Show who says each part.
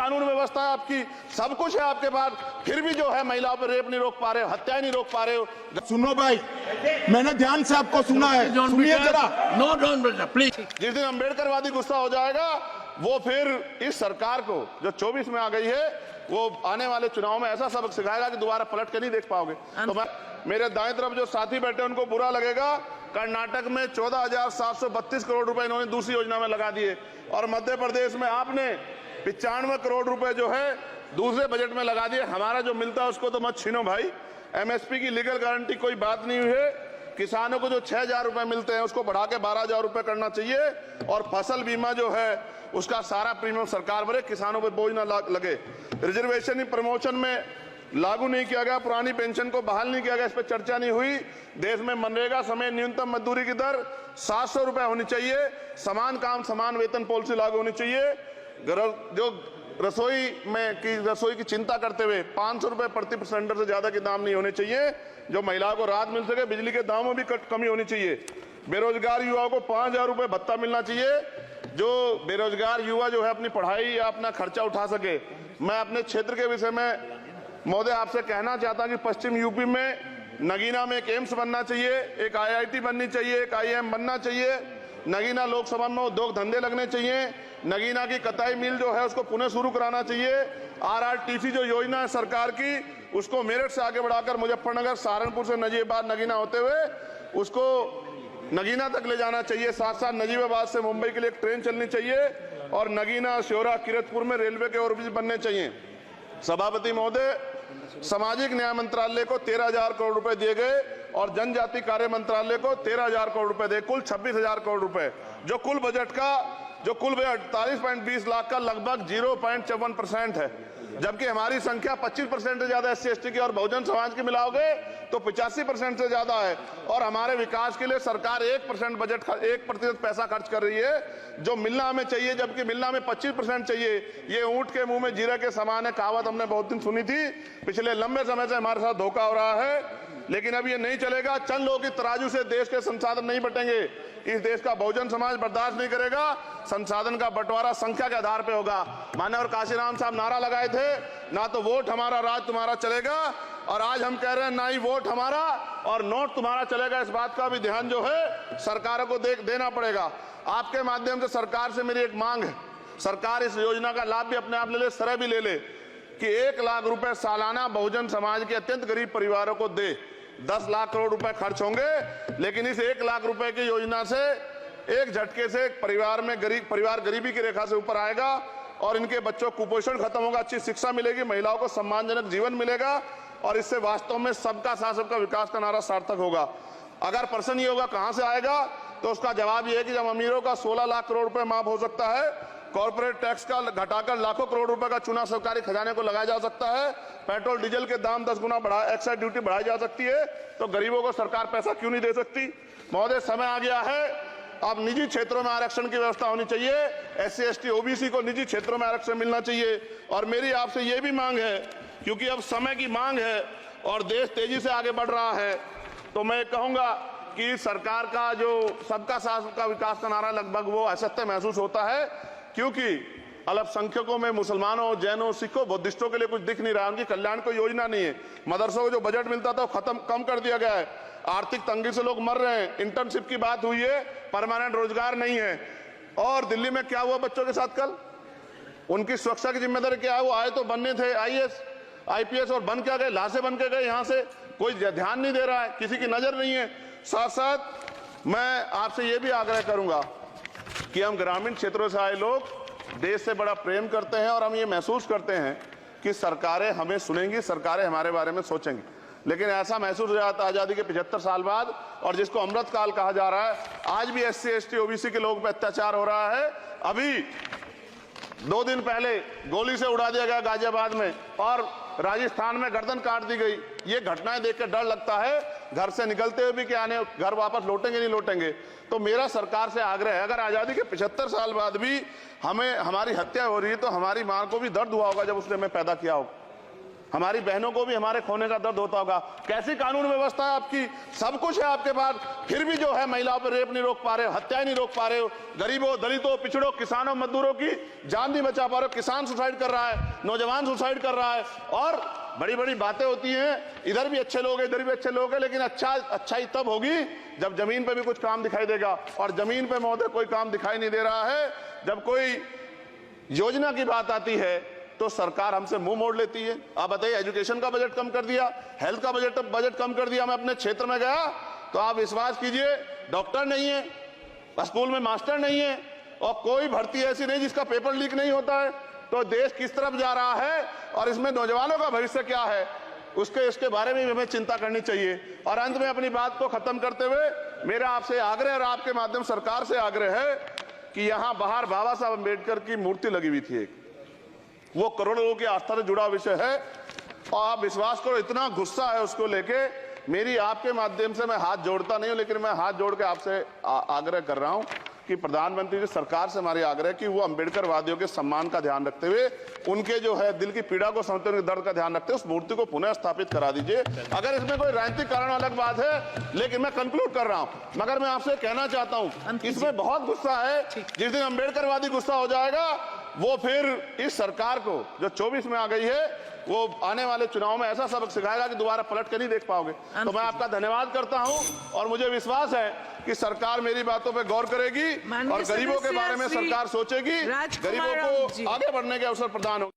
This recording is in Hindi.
Speaker 1: कानून व्यवस्था है आपकी, सब कुछ है आपके पास, फिर भी जो है महिलाओं पर रेप नहीं रोक पा रहे हो, हत्या नहीं रोक पा रहे हो।
Speaker 2: सुनो भाई, मैंने ध्यान से आपको सुना है, सुनिए जरा।
Speaker 3: नो डॉन बेटा प्लीज।
Speaker 1: जिस दिन अम्बेडकरवादी गुस्सा हो जाएगा वो फिर इस सरकार को जो 24 में आ गई है वो आने वाले चुनाव में ऐसा सबक सिखाएगा कि दोबारा पलट के नहीं देख पाओगे। तो मैं मेरे दाएं तरफ जो साथी बैठे उनको बुरा लगेगा, कर्नाटक में 14,732 करोड़ रुपए इन्होंने दूसरी योजना में लगा दिए और मध्य प्रदेश में आपने 95 करोड़ रुपए जो है दूसरे बजट में लगा दिए। हमारा जो मिलता है उसको तो मत छीनो भाई। एमएसपी की लीगल गारंटी कोई बात नहीं हुई है। किसानों को जो 6,000 रुपए मिलते हैं उसको बढ़ा के 12,000 रुपए करना चाहिए और फसल बीमा जो है उसका सारा प्रीमियम सरकार भरे, किसानों पर बोझ ना लगे। रिजर्वेशन प्रमोशन में लागू नहीं किया गया, पुरानी पेंशन को बहाल नहीं किया गया, इस पर चर्चा नहीं हुई। देश में मनरेगा समय न्यूनतम मजदूरी की दर 700 रुपए होनी चाहिए, समान काम समान वेतन पॉलिसी लागू होनी चाहिए। जो रसोई की चिंता करते हुए 500 रुपए प्रति सिलेंडर से ज्यादा के दाम नहीं होने चाहिए, जो महिलाओं को राहत मिल सके। बिजली के दामों में भी कमी होनी चाहिए। बेरोजगार युवाओं को 5,000 रुपए भत्ता मिलना चाहिए, जो बेरोजगार युवा जो है अपनी पढ़ाई या अपना खर्चा उठा सके। मैं अपने क्षेत्र के विषय में महोदय आपसे कहना चाहता हूं कि पश्चिम यूपी में नगीना में एक एम्स बनना चाहिए, एक IIT बननी चाहिए, एक IIM बनना चाहिए। नगीना लोकसभा में उद्योग धंधे लगने चाहिए। नगीना की कताई मिल जो है उसको पुनः शुरू कराना चाहिए। RRTC जो योजना है सरकार की उसको मेरठ से आगे बढ़ाकर मुजफ्फरनगर, सहारनपुर से नजीबाबाद नगीना होते हुए उसको नगीना तक ले जाना चाहिए। साथ साथ नजीबाबाद से मुंबई के लिए एक ट्रेन चलनी चाहिए और नगीना, श्योरा, किरतपुर में रेलवे के ओवरब्रिज बनने चाहिए। सभापति महोदय, सामाजिक न्याय मंत्रालय को 13,000 करोड़ रुपए दिए गए और जनजाति कार्य मंत्रालय को 13,000 करोड़ रुपए दिए, कुल 26,000 करोड़ रुपए, जो कुल बजट 48.20 लाख का लगभग 0.54% है। जबकि हमारी संख्या 25% से ज्यादा SC/ST की और बहुजन समाज की मिलाओगे तो 85% से ज्यादा है। और हमारे विकास के लिए सरकार 1% पैसा खर्च कर रही है, जो मिलना हमें चाहिए, जबकि मिलना में 25% चाहिए। ये ऊंट के मुंह में जीरा के समान है, कहावत हमने बहुत दिन सुनी थी। पिछले लंबे समय से हमारे साथ धोखा हो रहा है, लेकिन अब ये नहीं चलेगा। चंद लोगों की तराजू से देश के संसाधन नहीं बटेंगे। इस देश का बहुजन समाज बर्दाश्त नहीं करेगा। संसाधन का बंटवारा संख्या के आधार पे होगा। माननीय काशीराम साहब नारा लगाए थे, ना तो वोट हमारा राज तुम्हारा चलेगा, और आज हम कह रहे हैं ना ही वोट हमारा और नोट तुम्हारा चलेगा। इस बात का भी ध्यान जो है सरकारों को देना पड़ेगा। आपके माध्यम से सरकार से मेरी एक मांग है, सरकार इस योजना का लाभ भी अपने आप ले ले, सरह भी ले ले कि 1 लाख रुपए सालाना बहुजन समाज के अत्यंत गरीब परिवारों को दे। 10 लाख करोड़ रुपए खर्च होंगे, लेकिन इस 1 लाख रुपए की योजना से एक झटके से परिवार गरीबी की रेखा से ऊपर आएगा और इनके बच्चों को कुपोषण खत्म होगा, अच्छी शिक्षा मिलेगी, महिलाओं को सम्मानजनक जीवन मिलेगा और इससे वास्तव में सबका साथ सबका विकास का नारा सार्थक होगा। अगर प्रश्न ये होगा कहां से आएगा, तो उसका जवाब ये है कि जब अमीरों का 16 लाख करोड़ रुपए माफ हो सकता है, कॉर्पोरेट टैक्स का घटाकर लाखों करोड़ रुपए का चूना सरकारी खजाने को लगाया जा सकता है, पेट्रोल डीजल के दाम 10 गुना एक्साइज ड्यूटी बढ़ाई जा सकती है, तो गरीबों को सरकार पैसा क्यों नहीं दे सकती। महोदय, समय आ गया है, अब निजी क्षेत्रों में आरक्षण की व्यवस्था होनी चाहिए। SC/ST OBC को निजी क्षेत्रों में आरक्षण मिलना चाहिए। और मेरी आपसे ये भी मांग है, क्योंकि अब समय की मांग है और देश तेजी से आगे बढ़ रहा है, तो मैं कहूंगा कि सरकार का जो सबका साथ सबका विकास का नारा लगभग वो असत्य महसूस होता है, क्योंकि अल्पसंख्यकों में मुसलमानों, जैनों, सिखों, बुद्धिस्टों के लिए कुछ दिख नहीं रहा, उनकी कल्याण कोई योजना नहीं है। मदरसों को जो बजट मिलता था वो कम कर दिया गया है। आर्थिक तंगी से लोग मर रहे हैं। इंटर्नशिप की बात हुई है, परमानेंट रोजगार नहीं है। और दिल्ली में क्या हुआ बच्चों के साथ कल, उनकी सुरक्षा की जिम्मेदारी क्या है? वो आए तो बनने थे IAS IPS और बन क्या गए, लाशें बन के गए। यहाँ से कोई ध्यान नहीं दे रहा है, किसी की नजर नहीं है। साथ साथ मैं आपसे ये भी आग्रह करूंगा कि हम ग्रामीण क्षेत्रों से आए लोग देश से बड़ा प्रेम करते हैं और हम ये महसूस करते हैं कि सरकारें हमें सुनेंगी, सरकारें हमारे बारे में सोचेंगी। लेकिन ऐसा महसूस हो जाता है आजादी के 75 साल बाद, और जिसको अमृत काल कहा जा रहा है, आज भी SC/ST OBC के लोगों पर अत्याचार हो रहा है। अभी 2 दिन पहले गोली से उड़ा दिया गया गाजियाबाद में और राजस्थान में गर्दन काट दी गई। ये घटनाएं देखकर डर लगता है, घर से निकलते हुए भी कि आने घर वापस लौटेंगे नहीं लौटेंगे। तो मेरा सरकार से आग्रह है, अगर आजादी के 75 साल बाद भी हमारी हत्या हो रही है, तो हमारी मां को भी दर्द हुआ होगा जब उसने हमें पैदा किया होगा। हमारी बहनों को भी हमारे खोने का दर्द होता होगा। कैसी कानून व्यवस्था है आपकी? सब कुछ है आपके पास, फिर भी जो है महिलाओं पर रेप नहीं रोक पा रहे हो, हत्याएं नहीं रोक पा रहे हो, गरीबों, दलितों, पिछड़ों, किसानों, मजदूरों की जान नहीं बचा पा रहे हो। किसान सुसाइड कर रहा है, नौजवान सुसाइड कर रहा है, और बड़ी बड़ी बातें होती हैं, इधर भी अच्छे लोग हैं, इधर भी अच्छे लोग हैं, लेकिन अच्छाई तब होगी जब जमीन पे भी कुछ काम दिखाई देगा। और जमीन पे महोदय कोई काम दिखाई नहीं दे रहा है। जब कोई योजना की बात आती है तो सरकार हमसे मुंह मोड़ लेती है। आप बताइए, एजुकेशन का बजट कम कर दिया, हेल्थ का बजट कम कर दिया। मैं अपने क्षेत्र में गया तो आप विश्वास कीजिए, डॉक्टर नहीं है, स्कूल में मास्टर नहीं है, और कोई भर्ती ऐसी नहीं जिसका पेपर लीक नहीं होता है। तो देश किस तरफ जा रहा है और इसमें नौजवानों का भविष्य क्या है, इसके बारे में हमें चिंता करनी चाहिए। और अंत में अपनी बात को खत्म करते हुए मेरा आपसे आग्रह और आपके माध्यम सरकार से आग्रह है कि यहां बाहर बाबा साहब अम्बेडकर की मूर्ति लगी हुई थी, एक वो करोड़ों लोगों की आस्था से जुड़ा विषय है, और आप विश्वास करो इतना गुस्सा है उसको लेके। मेरी आपके माध्यम से मैं हाथ जोड़ता नहीं हूं, लेकिन मैं हाथ जोड़ के आपसे आग्रह कर रहा हूं कि प्रधानमंत्री जी, सरकार से हमारी आग्रह कि वो अम्बेडकर वादियों के सम्मान का ध्यान रखते हुए, उनके जो है दिल की पीड़ा को समझते हुए, दर्द का ध्यान रखते हुए उस मूर्ति को पुनः स्थापित करा दीजिए। अगर इसमें कोई राजनीतिक कारण अलग बात है, लेकिन मैं कंक्लूड कर रहा हूं। मगर मैं आपसे कहना चाहता हूं, इसमें बहुत गुस्सा है। जिस दिन अम्बेडकरवादी गुस्सा हो जाएगा, वो फिर इस सरकार को जो 24 में आ गई है, वो आने वाले चुनाव में ऐसा सबक सिखाएगा कि दोबारा पलट कर नहीं देख पाओगे। तो मैं आपका धन्यवाद करता हूं, और मुझे विश्वास है कि सरकार मेरी बातों पे गौर करेगी और गरीबों के बारे में सरकार सोचेगी, गरीबों को आगे बढ़ने के अवसर प्रदान होंगे।